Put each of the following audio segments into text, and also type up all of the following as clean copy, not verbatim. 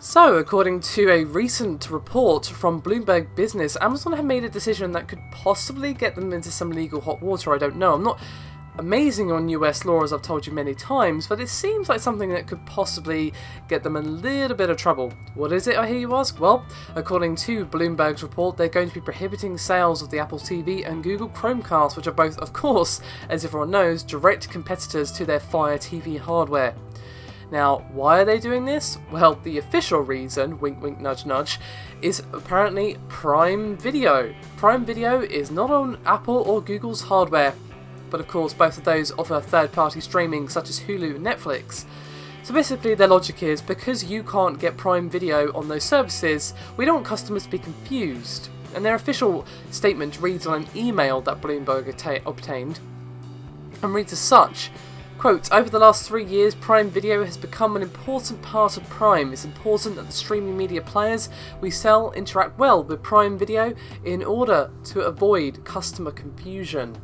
So, according to a recent report from Bloomberg Business, Amazon have made a decision that could possibly get them into some legal hot water. I don't know. I'm not amazing on US law, as I've told you many times, but it seems like something that could possibly get them a little bit of trouble. What is it, I hear you ask? Well, according to Bloomberg's report, they're going to be prohibiting sales of the Apple TV and Google Chromecast, which are both, of course, as everyone knows, direct competitors to their Fire TV hardware. Now, why are they doing this? Well, the official reason, wink wink nudge nudge, is apparently Prime Video. Prime Video is not on Apple or Google's hardware, but of course both of those offer third-party streaming such as Hulu and Netflix. So basically their logic is, because you can't get Prime Video on those services, we don't want customers to be confused. And their official statement reads on an email that Bloomberg obtained, and reads as such. Quote, over the last 3 years, Prime Video has become an important part of Prime. It's important that the streaming media players we sell interact well with Prime Video in order to avoid customer confusion.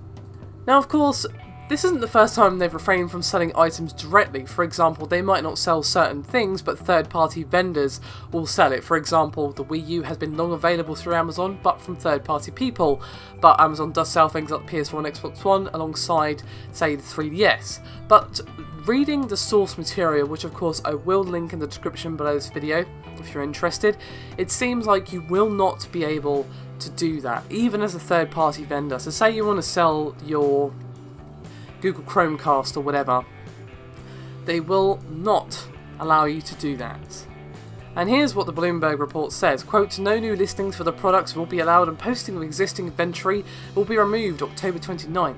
Now, of course, this isn't the first time they've refrained from selling items directly. For example, they might not sell certain things, but third-party vendors will sell it. For example, the Wii U has been long available through Amazon, but from third-party people. But Amazon does sell things like the PS4 and Xbox One alongside, say, the 3DS. But reading the source material, which of course I will link in the description below this video if you're interested, it seems like you will not be able to do that, even as a third-party vendor. So say you want to sell your Google Chromecast or whatever, they will not allow you to do that. And here's what the Bloomberg report says, quote, no new listings for the products will be allowed and posting of existing inventory will be removed October 29th.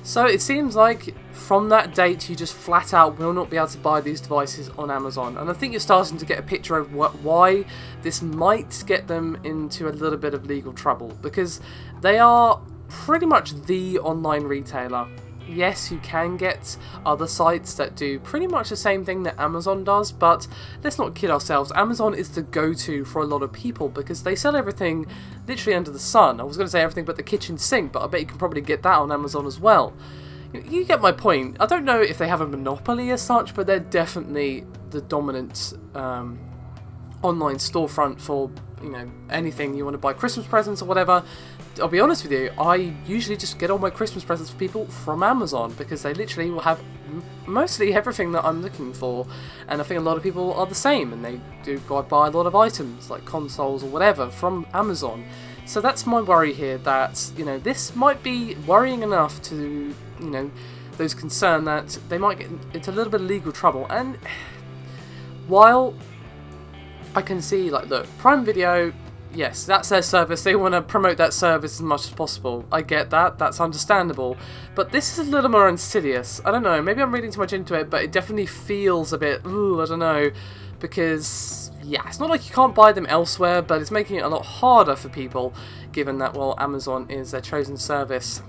So it seems like from that date you just flat out will not be able to buy these devices on Amazon. And I think you're starting to get a picture of why this might get them into a little bit of legal trouble, because they are pretty much the online retailer. Yes, you can get other sites that do pretty much the same thing that Amazon does, but let's not kid ourselves. Amazon is the go-to for a lot of people because they sell everything literally under the sun. I was going to say everything but the kitchen sink, but I bet you can probably get that on Amazon as well. You get my point. I don't know if they have a monopoly as such, but they're definitely the dominant online storefront for, you know, anything you want to buy, Christmas presents or whatever. I'll be honest with you, I usually just get all my Christmas presents for people from Amazon because they literally will have mostly everything that I'm looking for, and I think a lot of people are the same, and they do go buy a lot of items like consoles or whatever from Amazon. So that's my worry here, that, you know, this might be worrying enough to, you know, those concerned that they might get into a little bit of legal trouble. And while I can see, like, look, Prime Video, yes, that's their service, they want to promote that service as much as possible. I get that, that's understandable. But this is a little more insidious. I don't know, maybe I'm reading too much into it, but it definitely feels a bit, ooh, I don't know, because, yeah, it's not like you can't buy them elsewhere, but it's making it a lot harder for people, given that, well, Amazon is their chosen service.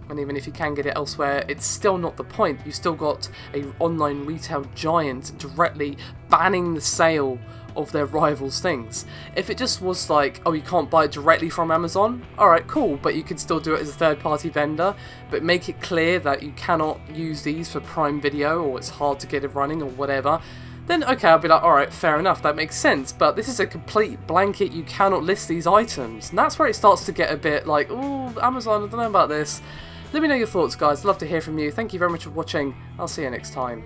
And even if you can get it elsewhere, it's still not the point. You've still got an online retail giant directly banning the sale of their rivals' things. If it just was like, oh, you can't buy it directly from Amazon, alright, cool, but you can still do it as a third-party vendor, but make it clear that you cannot use these for Prime Video, or it's hard to get it running, or whatever, then okay, I'll be like, alright, fair enough, that makes sense. But this is a complete blanket, you cannot list these items, and that's where it starts to get a bit like, ooh, Amazon, I don't know about this. Let me know your thoughts, guys. Love to hear from you. Thank you very much for watching. I'll see you next time.